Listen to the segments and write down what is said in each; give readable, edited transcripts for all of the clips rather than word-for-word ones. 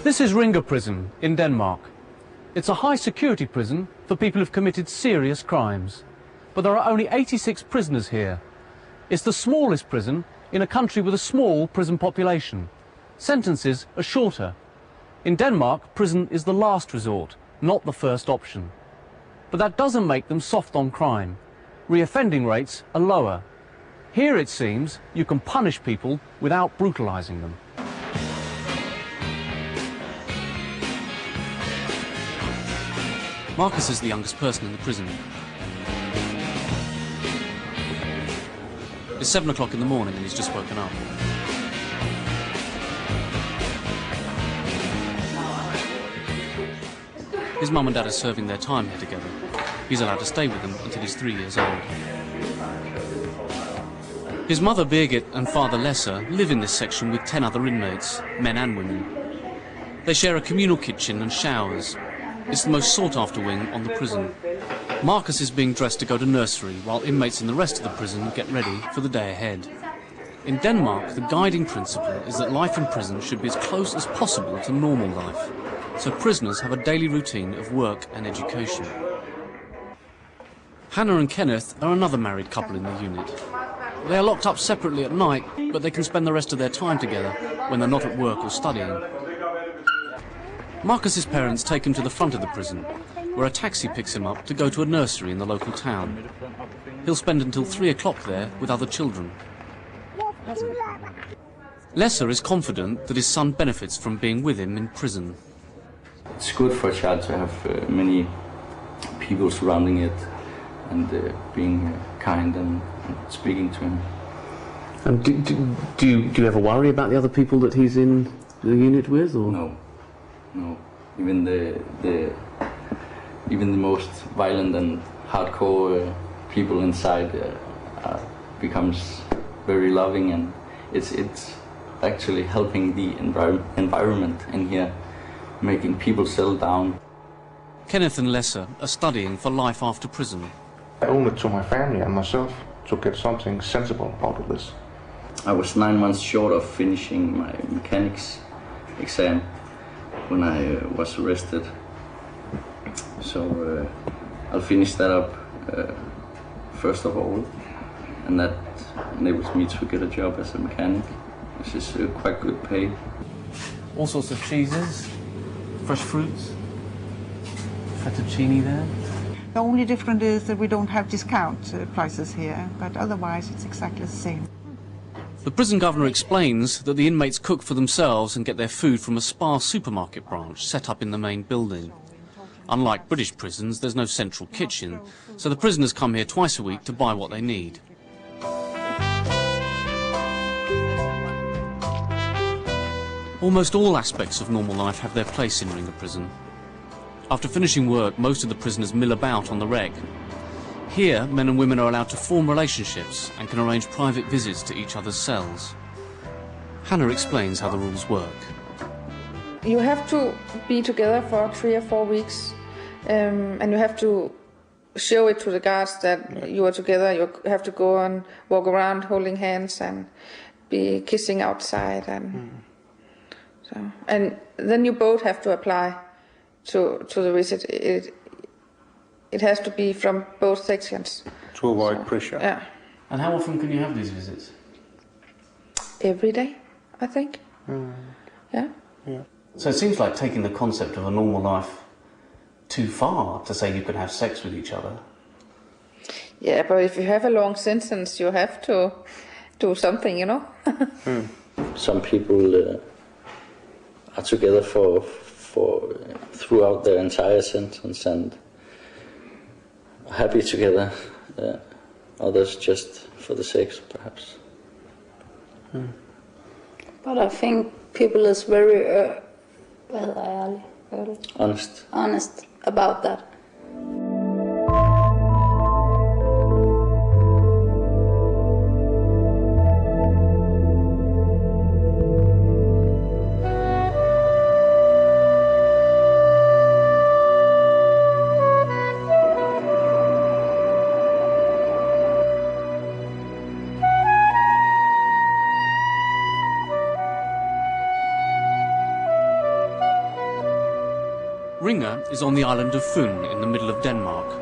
This is Ringer Prison in Denmark. It's a high-security prison for people who've committed serious crimes. But there are only 86 prisoners here. It's the smallest prison in a country with a small prison population. Sentences are shorter. In Denmark, prison is the last resort, not the first option. But that doesn't make them soft on crime. Reoffending rates are lower. Here, it seems, you can punish people without brutalizing them. Marcus is the youngest person in the prison. It's 7 o'clock in the morning and he's just woken up. His mum and dad are serving their time here together. He's allowed to stay with them until he's 3 years old. His mother Birgit and father Lesser live in this section with 10 other inmates, men and women. They share a communal kitchen and showers. It's the most sought-after wing on the prison. Marcus is being dressed to go to nursery, while inmates in the rest of the prison get ready for the day ahead. In Denmark, the guiding principle is that life in prison should be as close as possible to normal life, so prisoners have a daily routine of work and education. Hannah and Kenneth are another married couple in the unit. They are locked up separately at night, but they can spend the rest of their time together when they're not at work or studying. Marcus's parents take him to the front of the prison, where a taxi picks him up to go to a nursery in the local town. He'll spend until 3 o'clock there with other children. Lesser is confident that his son benefits from being with him in prison. It's good for a child to have many people surrounding it and being kind and speaking to him. And do you ever worry about the other people that he's in the unit with, or? No. Even the most violent and hardcore people inside becomes very loving, and it's actually helping the environment in here, making people settle down. Kenneth and Lesser are studying for life after prison. I owe it to my family and myself to get something sensible out of this. I was 9 months short of finishing my mechanics exam when I was arrested. So I'll finish that up first of all, and that enables me to get a job as a mechanic, which is quite good pay. All sorts of cheeses, fresh fruits, fettuccine there. The only difference is that we don't have discount prices here, but otherwise it's exactly the same. The prison governor explains that the inmates cook for themselves and get their food from a Spar supermarket branch set up in the main building. Unlike British prisons, there's no central kitchen, so the prisoners come here twice a week to buy what they need. Almost all aspects of normal life have their place in Ringer Prison. After finishing work, most of the prisoners mill about on the rec. Here, men and women are allowed to form relationships and can arrange private visits to each other's cells. Hannah explains how the rules work. You have to be together for 3 or 4 weeks, and you have to show it to the guards that you are together. You have to go and walk around holding hands and be kissing outside, and then you both have to apply to the visit. It has to be from both sections. To avoid pressure. Yeah. And how often can you have these visits? Every day, I think. Yeah. So it seems like taking the concept of a normal life too far to say you can have sex with each other. Yeah, but if you have a long sentence, you have to do something, you know. Some people are together for throughout their entire sentence and happy together. Others just for the sex, perhaps. But I think people is very honest about that. Ringer is on the island of Fyn in the middle of Denmark.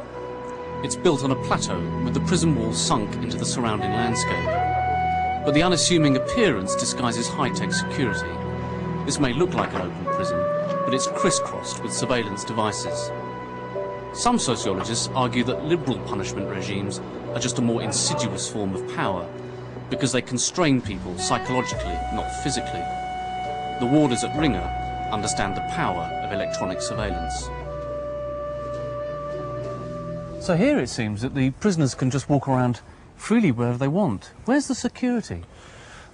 It's built on a plateau with the prison walls sunk into the surrounding landscape. But the unassuming appearance disguises high-tech security. This may look like an open prison, but it's crisscrossed with surveillance devices. Some sociologists argue that liberal punishment regimes are just a more insidious form of power, because they constrain people psychologically, not physically. The warders at Ringer understand the power of electronic surveillance. So here it seems that the prisoners can just walk around freely wherever they want. Where's the security?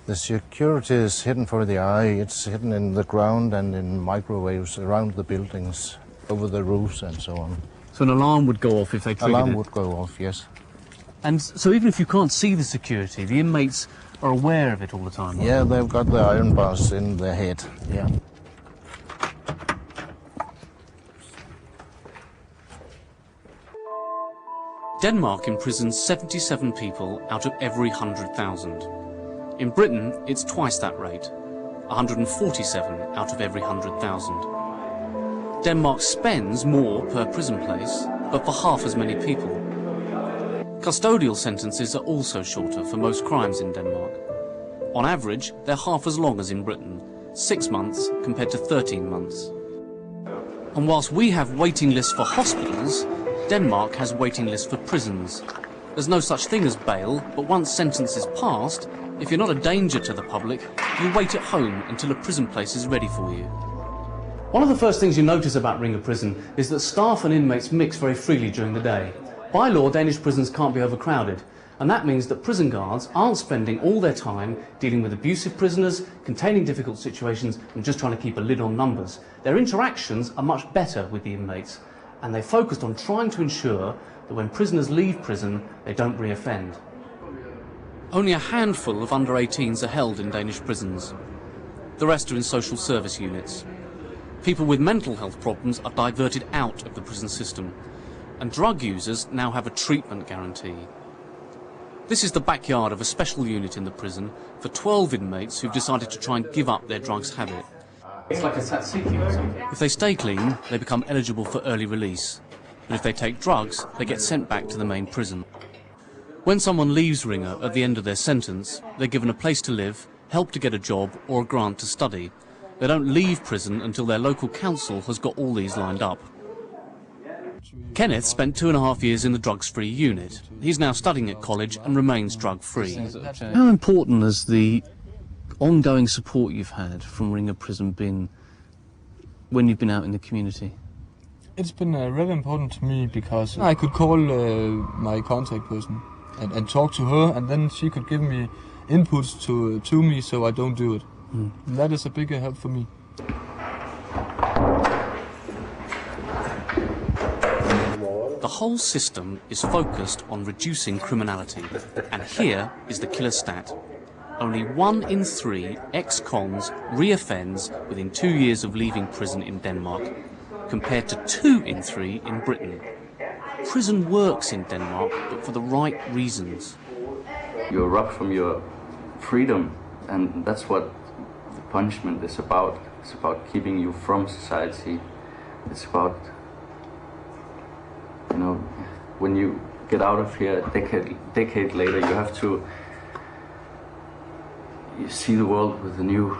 The security is hidden for the eye. It's hidden in the ground and in microwaves around the buildings, over the roofs and so on. So an alarm would go off if they triggered Alarm it? would go off, yes. And so even if you can't see the security, the inmates are aware of it all the time? Yeah, they've got the iron bars in their head, yeah. Denmark imprisons 77 people out of every 100,000. In Britain, it's twice that rate, 147 out of every 100,000. Denmark spends more per prison place, but for half as many people. Custodial sentences are also shorter for most crimes in Denmark. On average, they're half as long as in Britain, 6 months compared to 13 months. And whilst we have waiting lists for hospitals, Denmark has waiting lists for prisons. There's no such thing as bail, but once sentence is passed, if you're not a danger to the public, you wait at home until a prison place is ready for you. One of the first things you notice about Ringer Prison is that staff and inmates mix very freely during the day. By law, Danish prisons can't be overcrowded, and that means that prison guards aren't spending all their time dealing with abusive prisoners, containing difficult situations, and just trying to keep a lid on numbers. Their interactions are much better with the inmates, and they focused on trying to ensure that when prisoners leave prison, they don't reoffend. Only a handful of under-18s are held in Danish prisons. The rest are in social service units. People with mental health problems are diverted out of the prison system, and drug users now have a treatment guarantee. This is the backyard of a special unit in the prison for 12 inmates who've decided to try and give up their drugs habit. It's like a tzatziki or something. If they stay clean, they become eligible for early release. But if they take drugs, they get sent back to the main prison. When someone leaves Ringer at the end of their sentence, they're given a place to live, help to get a job, or a grant to study. They don't leave prison until their local council has got all these lined up. Kenneth spent 2.5 years in the drugs-free unit. He's now studying at college and remains drug-free. How important has the ongoing support you've had from Ringer Prison been when you've been out in the community? It's been really important to me because I could call my contact person and talk to her, and then she could give me inputs to me so I don't do it. And that is a big help for me. The whole system is focused on reducing criminality, and here is the killer stat. Only 1 in 3 ex-cons re-offends within 2 years of leaving prison in Denmark, compared to 2 in 3 in Britain. Prison works in Denmark, but for the right reasons. You're robbed from your freedom, and that's what the punishment is about. It's about keeping you from society. It's about, you know, when you get out of here a decade later, you have to see the world with a new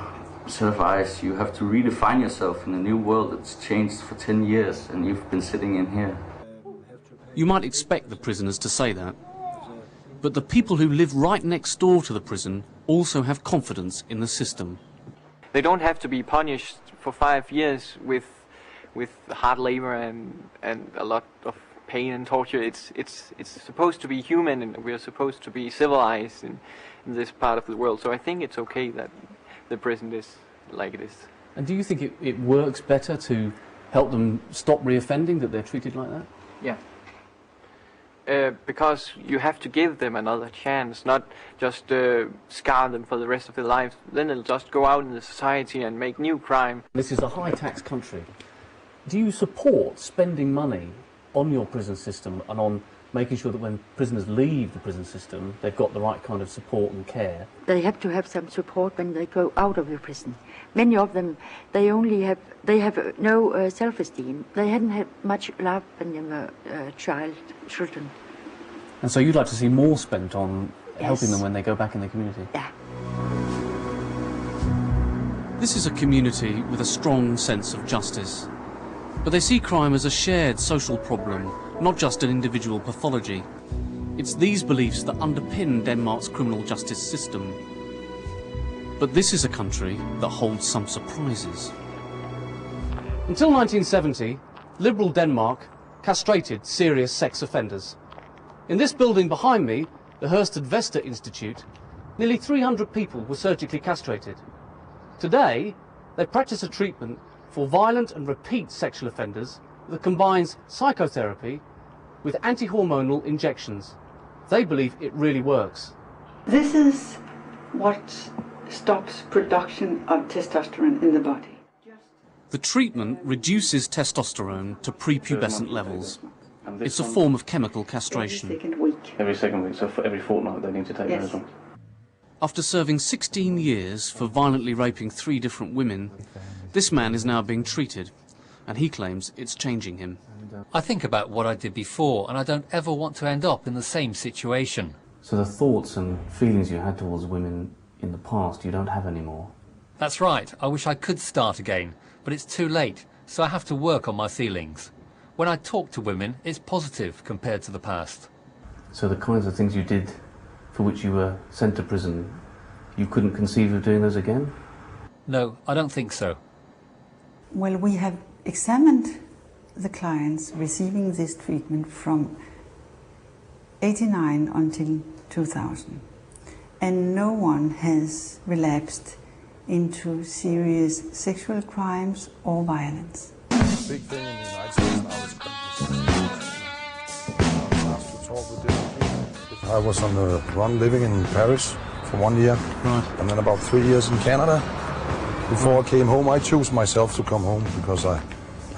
set of eyes. You have to redefine yourself in a new world that's changed for 10 years, and you've been sitting in here. You might expect the prisoners to say that, but the people who live right next door to the prison also have confidence in the system. They don't have to be punished for 5 years with hard labor and a lot of pain and torture. It's supposed to be human, and we're supposed to be civilized in this part of the world. So I think it's okay that the prison is like it is. And do you think it works better to help them stop reoffending, that they're treated like that? Yeah. Because you have to give them another chance, not just scar them for the rest of their lives. Then they'll just go out in the society and make new crime. This is a high-tax country. Do you support spending money on your prison system and on making sure that when prisoners leave the prison system, they've got the right kind of support and care. They have to have some support when they go out of the prison. Many of them, they have no self-esteem. They hadn't had much love when they were children. And so you'd like to see more spent on Yes. helping them when they go back in the community? Yeah. This is a community with a strong sense of justice. But they see crime as a shared social problem, not just an individual pathology. It's these beliefs that underpin Denmark's criminal justice system. But this is a country that holds some surprises. Until 1970, liberal Denmark castrated serious sex offenders. In this building behind me, the Hørsted Vester Institute, nearly 300 people were surgically castrated. Today, they practice a treatment for violent and repeat sexual offenders that combines psychotherapy with anti-hormonal injections. They believe it really works. This is what stops production of testosterone in the body. The treatment reduces testosterone to prepubescent levels. It's a form of chemical castration. Every second week, so for every fortnight they need to take those ones. After serving 16 years for violently raping 3 different women, this man is now being treated, and he claims it's changing him. I think about what I did before, and I don't ever want to end up in the same situation. So the thoughts and feelings you had towards women in the past, you don't have anymore? That's right. I wish I could start again, but it's too late, so I have to work on my feelings. When I talk to women, it's positive compared to the past. So the kinds of things you did for which you were sent to prison, you couldn't conceive of doing those again? No, I don't think so. Well, we have examined the clients receiving this treatment from 89 until 2000, and no one has relapsed into serious sexual crimes or violence. Big thing in the United States now is I was on the run living in Paris for 1 year, and then about 3 years in Canada. Before I came home, I chose myself to come home because I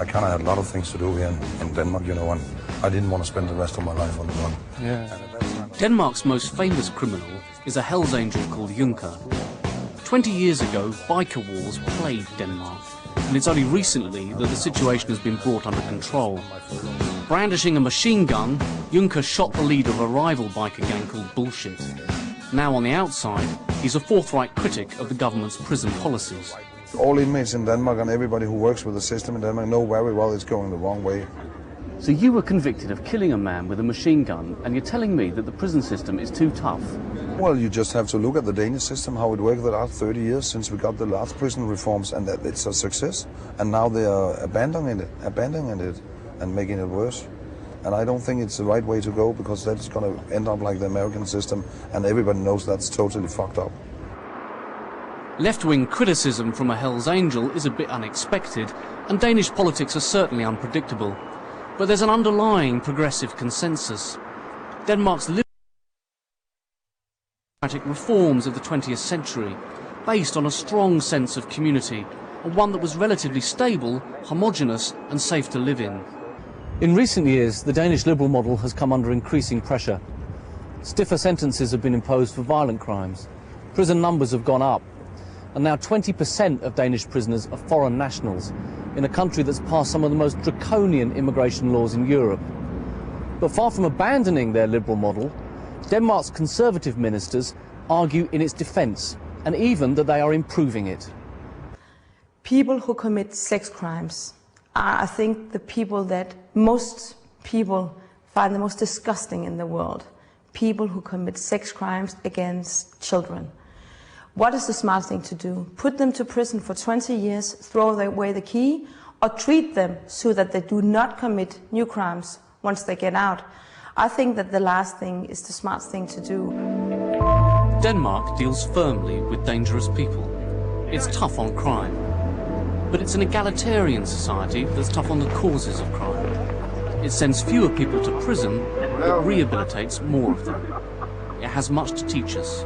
kind of had a lot of things to do here in Denmark, you know, and I didn't want to spend the rest of my life on the run. Denmark's most famous criminal is a Hells Angel called Juncker. 20 years ago, biker wars plagued Denmark, and it's only recently that the situation has been brought under control. Brandishing a machine gun, Juncker shot the leader of a rival biker gang called Bullshit. Now on the outside, he's a forthright critic of the government's prison policies. All inmates in Denmark and everybody who works with the system in Denmark know very well it's going the wrong way. So you were convicted of killing a man with a machine gun, and you're telling me that the prison system is too tough? Well, you just have to look at the Danish system, how it worked the last 30 years since we got the last prison reforms, and that it's a success. And now they are abandoning it and making it worse. And I don't think it's the right way to go, because that's going to end up like the American system, and everybody knows that's totally fucked up. Left-wing criticism from a Hells Angel is a bit unexpected, and Danish politics are certainly unpredictable. But there's an underlying progressive consensus. Denmark's democratic reforms of the 20th century, based on a strong sense of community, and one that was relatively stable, homogeneous and safe to live in. In recent years, the Danish liberal model has come under increasing pressure. Stiffer sentences have been imposed for violent crimes. Prison numbers have gone up. And now 20% of Danish prisoners are foreign nationals, in a country that's passed some of the most draconian immigration laws in Europe. But far from abandoning their liberal model, Denmark's conservative ministers argue in its defence, and even that they are improving it. People who commit sex crimes are, I think, the people that most people find the most disgusting in the world. People who commit sex crimes against children. What is the smart thing to do? Put them to prison for 20 years, throw away the key, or treat them so that they do not commit new crimes once they get out? I think that the last thing is the smart thing to do. Denmark deals firmly with dangerous people. It's tough on crime. But it's an egalitarian society that's tough on the causes of crime. It sends fewer people to prison, but rehabilitates more of them. It has much to teach us.